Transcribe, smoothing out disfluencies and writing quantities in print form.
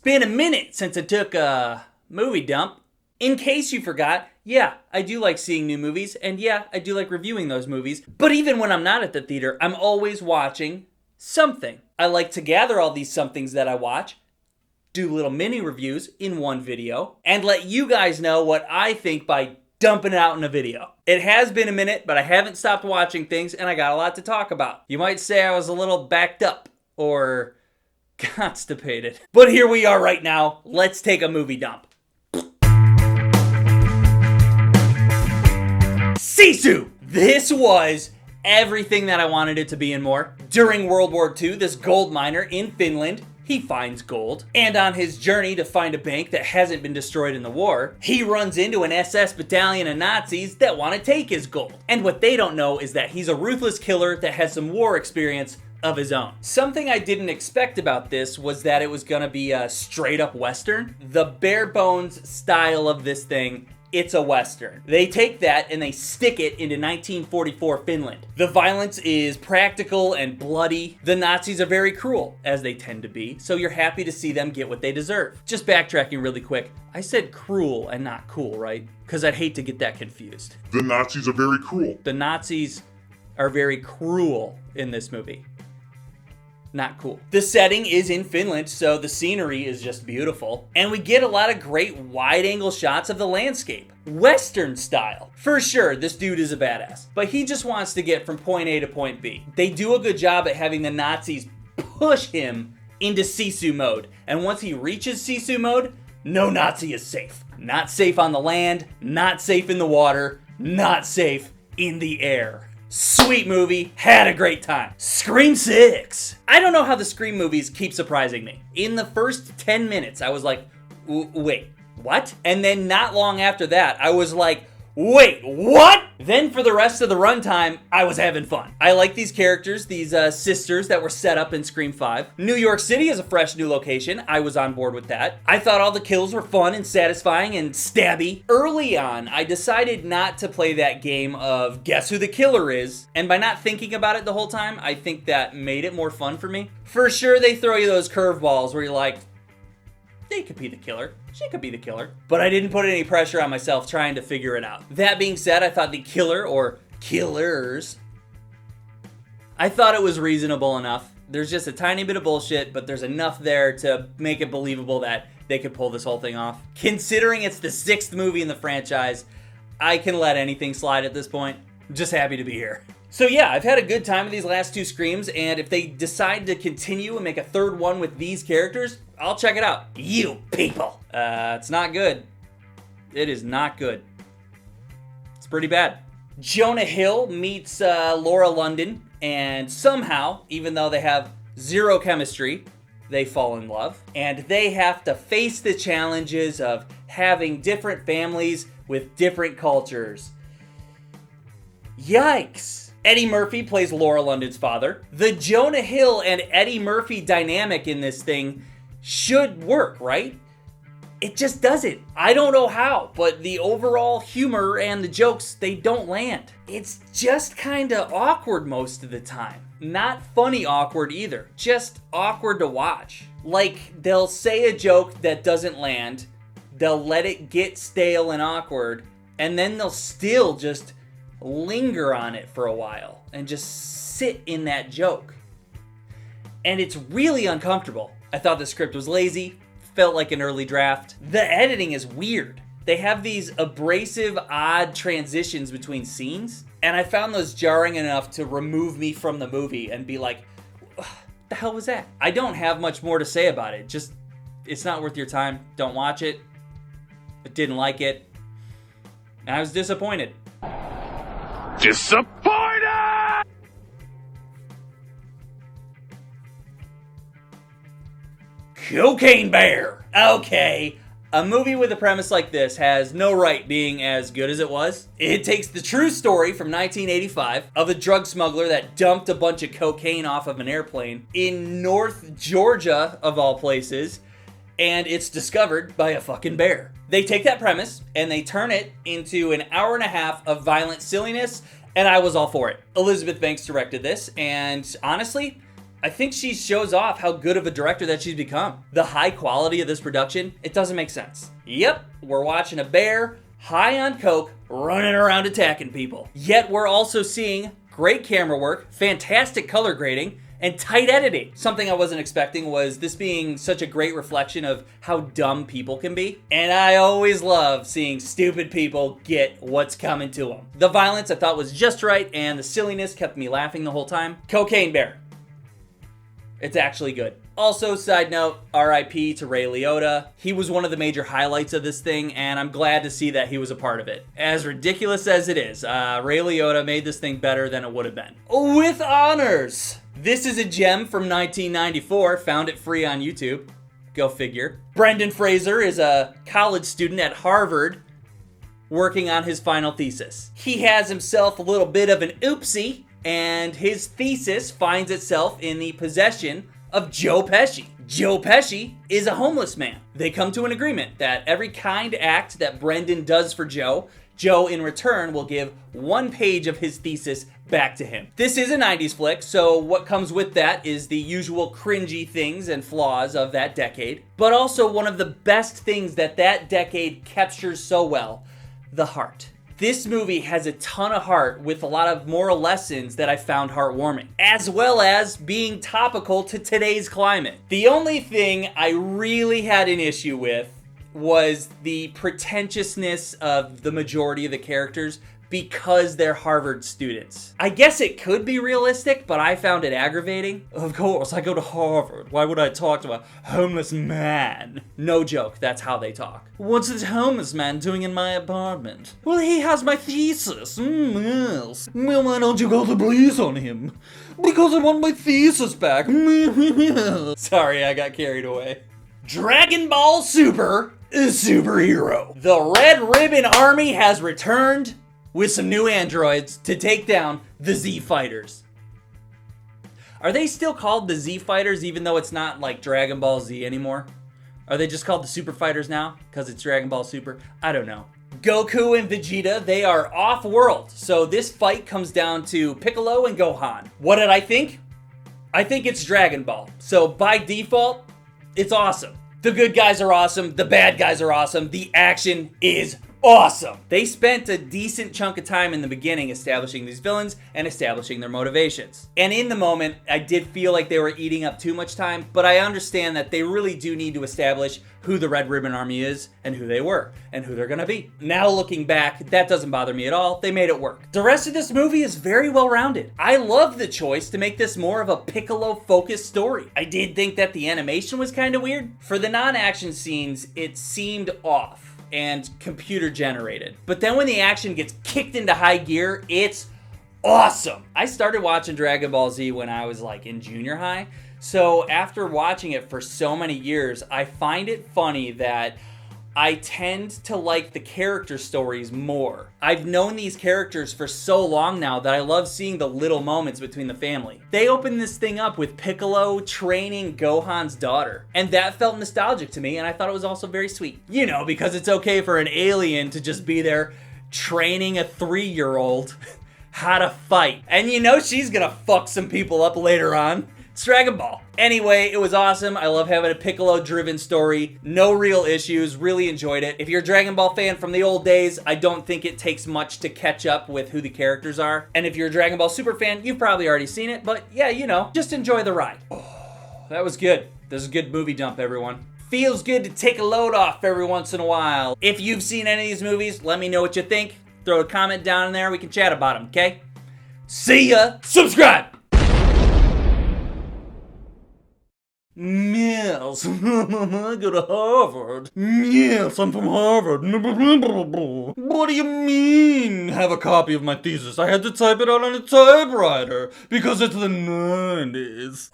Been a minute since I took a movie dump. In case you forgot, yeah, I do like seeing new movies, and yeah, I do like reviewing those movies. But even when I'm not at the theater, I'm always watching something. I like to gather all these somethings that I watch, do little mini reviews in one video, and let you guys know what I think by dumping it out in a video. It has been a minute, but I haven't stopped watching things, and I got a lot to talk about. You might say I was a little backed up, or constipated. But here we are right now. Let's take a movie dump. SISU! This was everything that I wanted it to be and more. During World War II, this gold miner in Finland, he finds gold. And on his journey to find a bank that hasn't been destroyed in the war, he runs into an SS battalion of Nazis that want to take his gold. And what they don't know is that he's a ruthless killer that has some war experience of his own. Something I didn't expect about this was that it was gonna be a straight up Western. The bare bones style of this thing, it's a Western. They take that and they stick it into 1944 Finland. The violence is practical and bloody. The Nazis are very cruel, as they tend to be, so you're happy to see them get what they deserve. Just backtracking really quick, I said cruel and not cool, right? Because I'd hate to get that confused. The Nazis are very cruel. The Nazis are very cruel in this movie. Not cool. The setting is in Finland, so the scenery is just beautiful. And we get a lot of great wide-angle shots of the landscape. Western style. For sure, this dude is a badass. But he just wants to get from point A to point B. They do a good job at having the Nazis push him into SISU mode. And once he reaches SISU mode, no Nazi is safe. Not safe on the land, not safe in the water, not safe in the air. Sweet movie, had a great time. Scream 6. I don't know how the Scream movies keep surprising me. In the first 10 minutes, I was like, wait, what? And then not long after that, I was like, wait, what? Then for the rest of the runtime, I was having fun. I like these characters, these sisters that were set up in Scream 5. New York City is a fresh new location. I was on board with that. I thought all the kills were fun and satisfying and stabby. Early on, I decided not to play that game of guess who the killer is. And by not thinking about it the whole time, I think that made it more fun for me. For sure, they throw you those curveballs where you're like, they could be the killer. She could be the killer. But I didn't put any pressure on myself trying to figure it out. That being said, I thought the killer, or killers, I thought it was reasonable enough. There's just a tiny bit of bullshit, but there's enough there to make it believable that they could pull this whole thing off. Considering it's the 6th movie in the franchise, I can let anything slide at this point. I'm just happy to be here. So yeah, I've had a good time with these last 2 Screams, and if they decide to continue and make a 3rd one with these characters, I'll check it out. You people! It's not good. It is not good. It's pretty bad. Jonah Hill meets Laura London, and somehow, even though they have zero chemistry, they fall in love. And they have to face the challenges of having different families with different cultures. Yikes! Eddie Murphy plays Laura London's father. The Jonah Hill and Eddie Murphy dynamic in this thing should work, right? It just doesn't. I don't know how, but the overall humor and the jokes, they don't land. It's just kinda awkward most of the time. Not funny awkward either, just awkward to watch. Like, they'll say a joke that doesn't land, they'll let it get stale and awkward, and then they'll still just linger on it for a while and just sit in that joke. And it's really uncomfortable. I thought the script was lazy, felt like an early draft. The editing is weird. They have these abrasive, odd transitions between scenes, and I found those jarring enough to remove me from the movie and be like, what the hell was that? I don't have much more to say about it. Just, it's not worth your time. Don't watch it. I didn't like it. And I was disappointed. Disappointed! Cocaine Bear! Okay, a movie with a premise like this has no right being as good as it was. It takes the true story from 1985 of a drug smuggler that dumped a bunch of cocaine off of an airplane in North Georgia, of all places, and it's discovered by a fucking bear. They take that premise and they turn it into an hour and a half of violent silliness, and I was all for it. Elizabeth Banks directed this, and honestly, I think she shows off how good of a director that she's become. The high quality of this production, it doesn't make sense. Yep, we're watching a bear high on coke running around attacking people. Yet we're also seeing great camera work, fantastic color grading, and tight editing. Something I wasn't expecting was this being such a great reflection of how dumb people can be. And I always love seeing stupid people get what's coming to them. The violence I thought was just right, and the silliness kept me laughing the whole time. Cocaine Bear. It's actually good. Also, side note, RIP to Ray Liotta. He was one of the major highlights of this thing, and I'm glad to see that he was a part of it. As ridiculous as it is, Ray Liotta made this thing better than it would have been. With honors! This is a gem from 1994, found it free on YouTube. Go figure. Brendan Fraser is a college student at Harvard working on his final thesis. He has himself a little bit of an oopsie, and his thesis finds itself in the possession of Joe Pesci. Joe Pesci is a homeless man. They come to an agreement that every kind act that Brendan does for Joe, Joe in return will give 1 page of his thesis back to him. This is a 90s flick, so what comes with that is the usual cringy things and flaws of that decade, but also one of the best things that decade captures so well, the heart. This movie has a ton of heart with a lot of moral lessons that I found heartwarming, as well as being topical to today's climate. The only thing I really had an issue with was the pretentiousness of the majority of the characters because they're Harvard students. I guess it could be realistic, but I found it aggravating. Of course, I go to Harvard. Why would I talk to a homeless man? No joke, that's how they talk. What's this homeless man doing in my apartment? Well, he has my thesis. Yes. Well, why don't you call the police on him? Because I want my thesis back. Sorry, I got carried away. Dragon Ball Super is superhero. The Red Ribbon Army has returned with some new androids to take down the Z Fighters. Are they still called the Z Fighters even though it's not like Dragon Ball Z anymore? Are they just called the Super Fighters now because it's Dragon Ball Super? I don't know. Goku and Vegeta, they are off-world, so this fight comes down to Piccolo and Gohan. What did I think? I think it's Dragon Ball. So by default, it's awesome. The good guys are awesome, the bad guys are awesome, the action is awesome. They spent a decent chunk of time in the beginning establishing these villains and establishing their motivations. And in the moment, I did feel like they were eating up too much time, but I understand that they really do need to establish who the Red Ribbon Army is and who they were and who they're gonna be. Now looking back, that doesn't bother me at all. They made it work. The rest of this movie is very well rounded. I love the choice to make this more of a Piccolo focused story. I did think that the animation was kind of weird. For the non-action scenes, it seemed off and computer generated. But then when the action gets kicked into high gear, it's awesome. I started watching Dragon Ball Z when I was like in junior high. So after watching it for so many years, I find it funny that I tend to like the character stories more. I've known these characters for so long now that I love seeing the little moments between the family. They opened this thing up with Piccolo training Gohan's daughter, and that felt nostalgic to me, and I thought it was also very sweet. You know, because it's okay for an alien to just be there training a 3-year-old how to fight. And you know she's gonna fuck some people up later on. It's Dragon Ball. Anyway, it was awesome. I love having a Piccolo-driven story. No real issues. Really enjoyed it. If you're a Dragon Ball fan from the old days, I don't think it takes much to catch up with who the characters are. And if you're a Dragon Ball Super fan, you've probably already seen it. But yeah, you know, just enjoy the ride. Oh, that was good. This is a good movie dump, everyone. Feels good to take a load off every once in a while. If you've seen any of these movies, let me know what you think. Throw a comment down in there. We can chat about them, okay? See ya. Subscribe. Yes, I go to Harvard. Yes, I'm from Harvard. What do you mean, have a copy of my thesis? I had to type it out on a typewriter because it's the 90s.